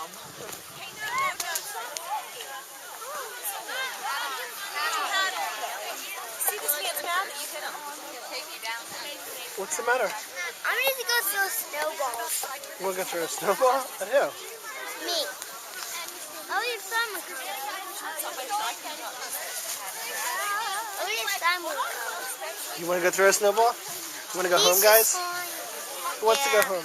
See this man's mad that you hit him. What's the matter? I'm ready to go throw snowballs. You want to go throw a snowball? At who? Me. Oh, your son will come. Oh, your son will come. You want to go throw a snowball? You want to go home, guys? Who wants to go home?